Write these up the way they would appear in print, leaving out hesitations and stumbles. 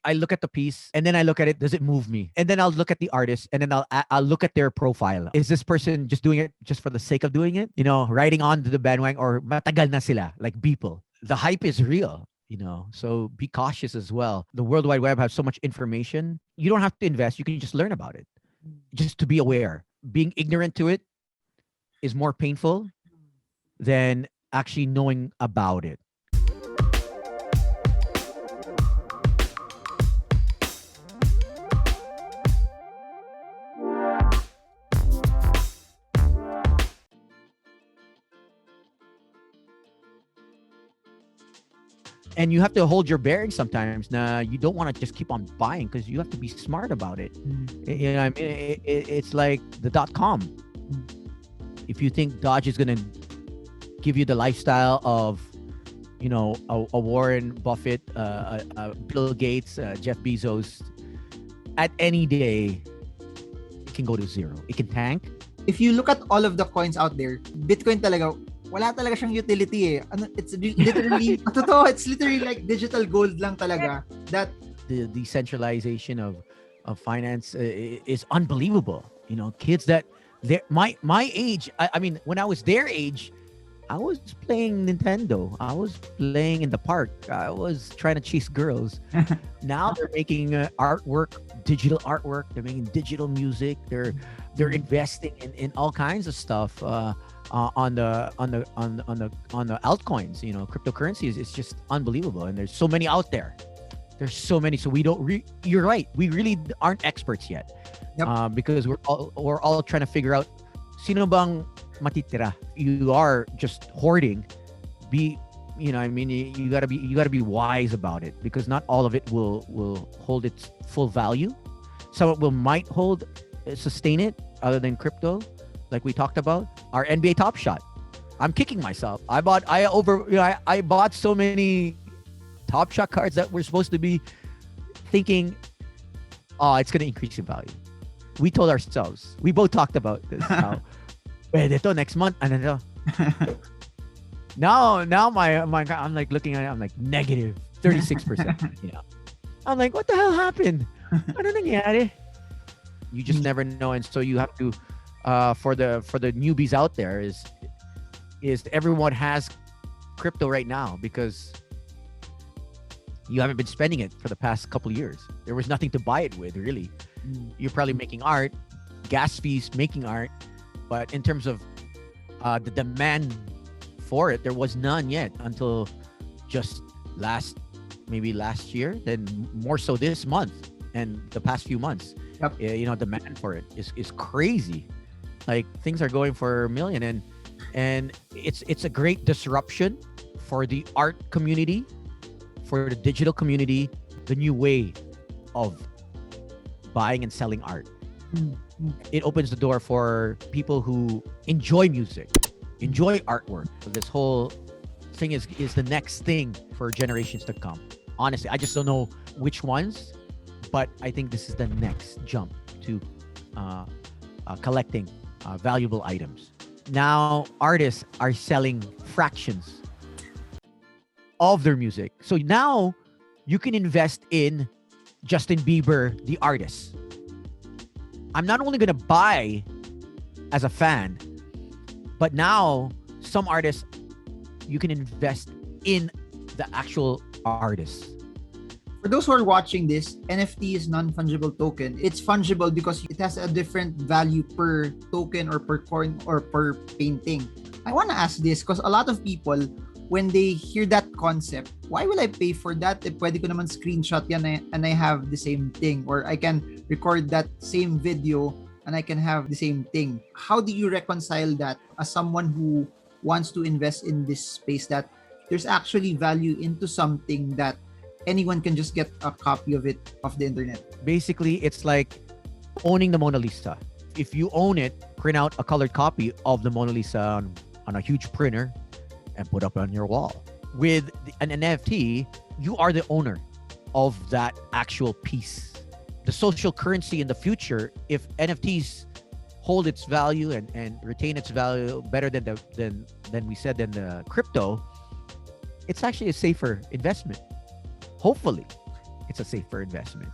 I look at the piece and then I look at it. Does it move me? And then I'll look at the artist and then I'll look at their profile. Is this person just doing it just for the sake of doing it? You know, riding on to the bandwagon, or matagal na sila, like people. The hype is real. You know, so be cautious as well. The World Wide Web has so much information. You don't have to invest. You can just learn about it. Just to be aware. Being ignorant to it is more painful than actually knowing about it. And you have to hold your bearings sometimes. Nah, you don't want to just keep on buying because you have to be smart about it. You know, I mean, it's like the .com. If you think Dodge is gonna give you the lifestyle of, you know, a Warren Buffett, Bill Gates, Jeff Bezos, at any day, it can go to zero. It can tank. If you look at all of the coins out there, Bitcoin talaga, wala talaga siyang utility eh. It's literally, totoo, it's literally like digital gold lang talaga. That the decentralization of finance is unbelievable. You know, kids that my age, I mean, when I was their age, I was playing Nintendo. I was playing in the park. I was trying to chase girls. Now they're making artwork, digital artwork. They're making digital music. They're investing in all kinds of stuff. On the altcoins, you know, cryptocurrencies. It's just unbelievable, and there's so many out there. There's so many, so we don't. You're right. We really aren't experts yet, because we're all trying to figure out sino bang matitira. You are just hoarding. You know, I mean, you gotta be wise about it, because not all of it will hold its full value. Some it might sustain it, other than crypto. Like we talked about, our NBA Top Shot. I'm kicking myself. I bought so many Top Shot cards that were supposed to be thinking, oh, it's going to increase in value. We told ourselves, we both talked about this. How, ito next month, ano now my I'm like looking at it, I'm like negative 36%. You know, I'm like, what the hell happened? Ano nangyari? You just never know, and so you have to. For the newbies out there is everyone has crypto right now, because you haven't been spending it for the past couple of years. There was nothing to buy it with, really. You're probably making art, gas fees, making art, but in terms of the demand for it, there was none yet until just last year, then more so this month and the past few months. Yep. You know, demand for it is crazy. Like, things are going for $1 million, and it's a great disruption for the art community, for the digital community, the new way of buying and selling art. It opens the door for people who enjoy music, enjoy artwork. So this whole thing is the next thing for generations to come. Honestly, I just don't know which ones, but I think this is the next jump to collecting valuable items. Now, artists are selling fractions of their music. So now you can invest in Justin Bieber, the artist. I'm not only going to buy as a fan, but now some artists, you can invest in the actual artist. For those who are watching this, NFT is non-fungible token. It's fungible because it has a different value per token or per coin or per painting. I want to ask this because a lot of people, when they hear that concept, why will I pay for that if pwede ko naman screenshot yan and I have the same thing? Or I can record that same video and I can have the same thing. How do you reconcile that as someone who wants to invest in this space, that there's actually value into something that anyone can just get a copy of it off the internet? Basically, it's like owning the Mona Lisa. If you own it, print out a colored copy of the Mona Lisa on a huge printer and put up on your wall. With an NFT, you are the owner of that actual piece. The social currency in the future, if NFTs hold its value and retain its value better than the crypto, it's actually a safer investment. Hopefully. it's a safer investment.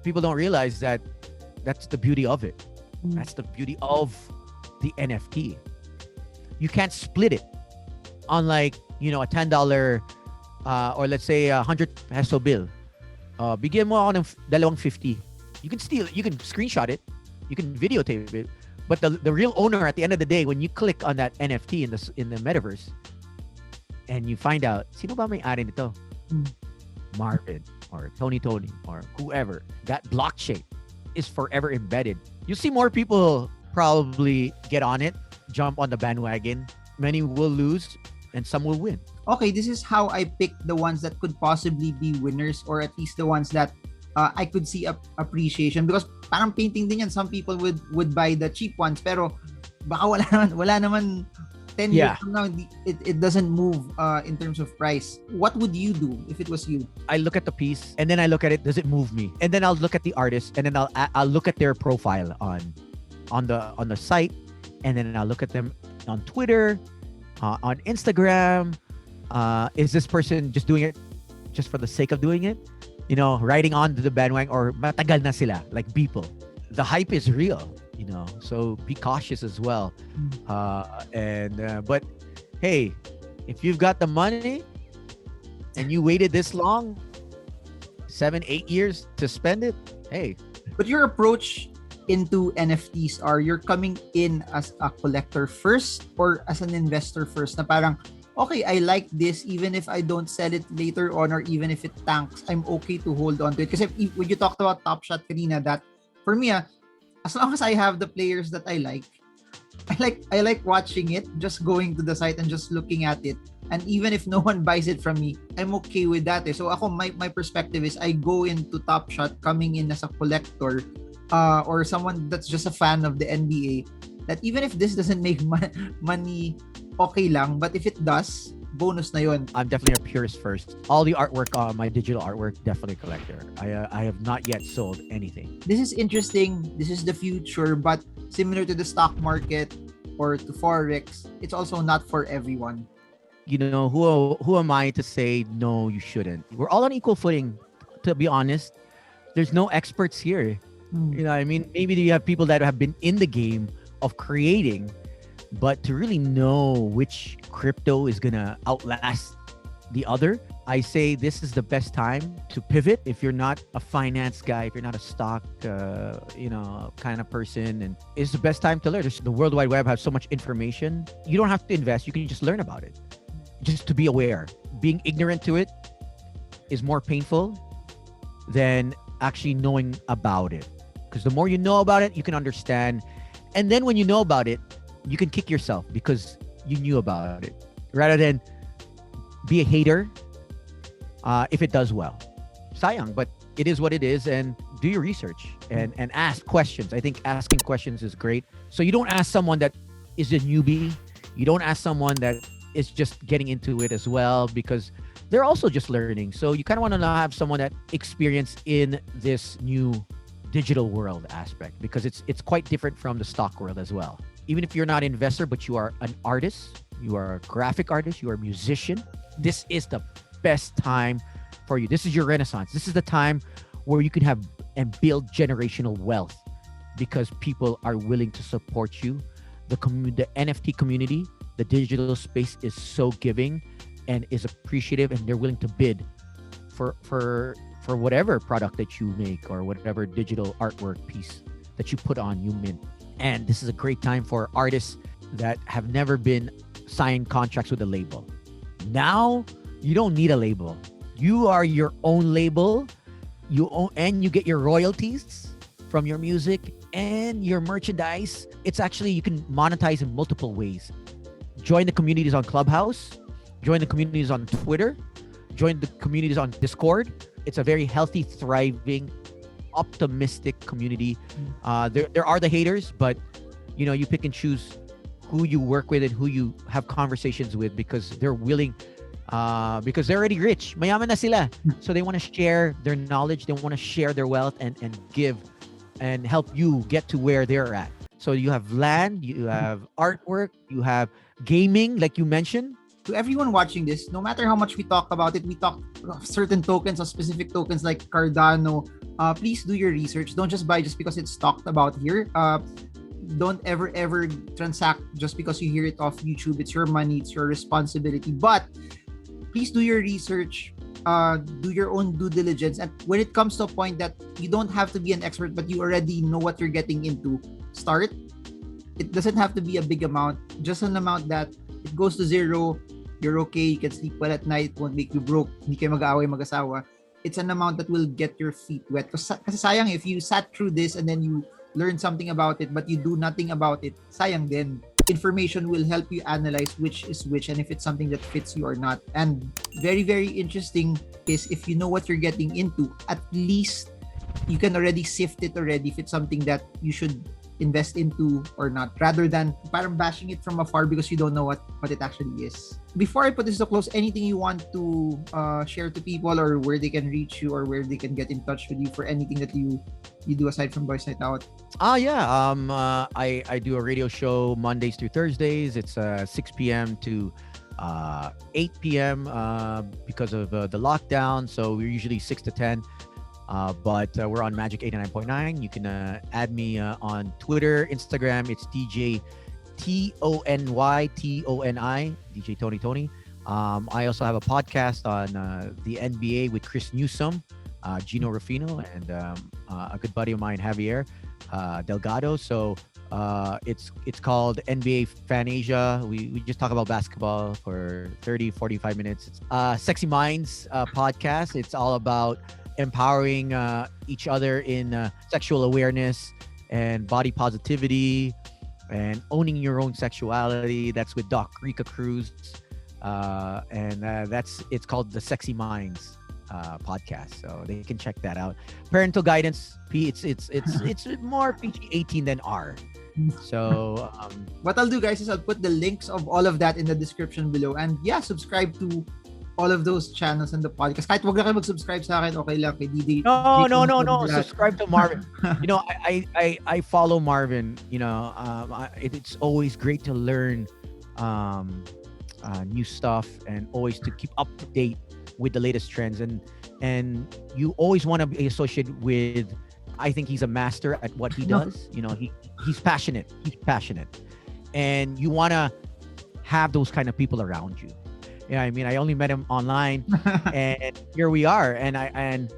People don't realize that that's the beauty of it. That's the beauty of the NFT. You can't split it. Unlike, a $10 or let's say a 100 peso bill. Bigyan mo ako ng dalawang 50. You can screenshot it. You can videotape it. But the real owner at the end of the day, when you click on that NFT in the metaverse, and you find out, sino ba may-ari nito? Marvin or Toni or whoever. That blockchain is forever embedded. You see more people probably get on it, jump on the bandwagon. Many will lose and some will win. Okay, this is how I pick the ones that could possibly be winners, or at least the ones that I could see appreciation, because parang painting din yan. Some people would buy the cheap ones, pero baka wala naman 10 years from now, it doesn't move in terms of price. What would you do if it was you? I look at the piece and then I look at it, does it move me? And then I'll look at the artist and then I'll look at their profile on the site, and then I'll look at them on Twitter, on Instagram. Is this person just doing it just for the sake of doing it? Riding on to the bandwagon, or matagal na sila, like people. The hype is real, so be cautious as well. But hey, if you've got the money and you waited this long, 7-8 years to spend it, hey. But your approach into NFTs you're coming in as a collector first or as an investor first, na parang, okay, I like this, even if I don't sell it later on, or even if it tanks, I'm okay to hold on to it. Because when you talked about Top Shot kanina, that for me, as long as I have the players that I like watching it, just going to the site and just looking at it. And even if no one buys it from me, I'm okay with that. So ako, my perspective is I go into Top Shot coming in as a collector, or someone that's just a fan of the NBA, that even if this doesn't make money, okay lang, but if it does, bonus na yun. I'm definitely a purist first. All the artwork, my digital artwork, definitely collector. I have not yet sold anything. This is interesting. This is the future, but similar to the stock market or to Forex, it's also not for everyone. Who am I to say no, you shouldn't? We're all on equal footing, to be honest. There's no experts here. I mean, maybe you have people that have been in the game of creating, but to really know which crypto is gonna outlast the other, I say this is the best time to pivot. If you're not a finance guy, if you're not a stock, kind of person, and it's the best time to learn. The World Wide Web has so much information. You don't have to invest. You can just learn about it. Just to be aware. Being ignorant to it is more painful than actually knowing about it. Because the more you know about it, you can understand. And then when you know about it, you can kick yourself because you knew about it, rather than be a hater if it does well. Sayang, but it is what it is, and do your research and ask questions. I think asking questions is great. So you don't ask someone that is a newbie. You don't ask someone that is just getting into it as well, because they're also just learning. So you kind of want to have someone that experienced in this new digital world aspect, because it's quite different from the stock world as well. Even if you're not an investor, but you are an artist, you are a graphic artist, you are a musician, this is the best time for you. This is your renaissance. This is the time where you can have and build generational wealth, because people are willing to support you. The NFT community, the digital space is so giving and is appreciative, and they're willing to bid for whatever product that you make or whatever digital artwork piece that you put on, you mint. And this is a great time for artists that have never been signed contracts with a label. Now, you don't need a label. You are your own label. You own, and you get your royalties from your music and your merchandise. It's actually, you can monetize in multiple ways. Join the communities on Clubhouse. Join the communities on Twitter. Join the communities on Discord. It's a very healthy, thriving, optimistic community. There are the haters, but you pick and choose who you work with and who you have conversations with, because they're willing, because they're already rich. Mayaman na sila. So they want to share their knowledge. They want to share their wealth and give and help you get to where they're at. So you have land, you have artwork, you have gaming, like you mentioned. to everyone watching this, no matter how much we talk about it, we talk of certain tokens or specific tokens like Cardano. Please do your research. Don't just buy just because it's talked about here. Don't ever transact just because you hear it off YouTube. It's your money, it's your responsibility. But please do your research, do your own due diligence. And when it comes to a point that you don't have to be an expert, but you already know what you're getting into, start. It doesn't have to be a big amount, just an amount that it goes to zero, you're okay, you can sleep well at night, won't make you broke, hindi kayo mag-aaway mag-asawa. It's an amount that will get your feet wet. Kasi sayang if you sat through this and then you learn something about it but you do nothing about it, sayang din. Information will help you analyze which is which and if it's something that fits you or not. And very, very interesting is if you know what you're getting into, at least you can already sift it already if it's something that you should invest into or not, rather than parang bashing it from afar because you don't know what it actually is. Before I put this to close, anything you want to share to people, or where they can reach you, or where they can get in touch with you for anything that you do aside from Boys Night Out? I do a radio show Mondays through Thursdays. It's 6 p.m. to 8 p.m. Because of the lockdown, so we're usually 6 to 10. But we're on Magic 89.9. You can add me on Twitter, Instagram. It's DJ TONY, DJ Toni. I also have a podcast on the NBA with Chris Newsom, Gino Ruffino, and a good buddy of mine, Javier Delgado. So it's called NBA Fan Asia. We just talk about basketball for 30-45 minutes. It's Sexy Minds podcast. It's all about empowering each other in sexual awareness and body positivity and owning your own sexuality. That's with Doc Rica Cruz, and it's called the Sexy Minds podcast, so they can check that out. Parental guidance, it's more PG-18 than R. So what I'll do, guys, is I'll put the links of all of that in the description below, and subscribe to all of those channels and the podcast. Kahit wag na kayo mag-subscribe sa akin, okay lang. Kay DD. No. Subscribe to Marvin. I follow Marvin. It's always great to learn new stuff and always to keep up to date with the latest trends. And you always want to be associated with. I think he's a master at what he does. He's passionate. And you want to have those kind of people around you. Yeah, I mean, I only met him online, and here we are. And I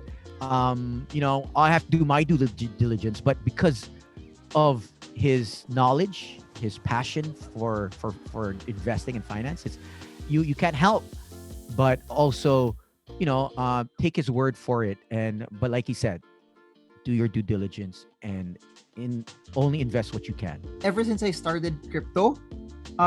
have to do my due diligence, but because of his knowledge, his passion for investing in finance, you can't help but also take his word for it. But like he said, do your due diligence and only invest what you can. Ever since I started crypto,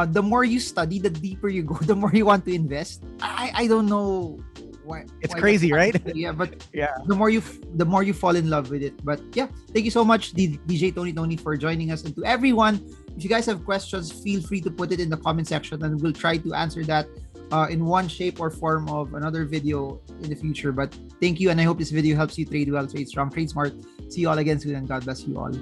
the more you study, the deeper you go, the more you want to invest. I don't know why. It's crazy, right? Yeah, but the more you fall in love with it. But yeah, thank you so much, DJ Toni, for joining us. And to everyone, if you guys have questions, feel free to put it in the comment section, and we'll try to answer that in one shape or form of another video in the future. But thank you, and I hope this video helps you trade well, trade strong, trade smart. See you all again soon, and God bless you all.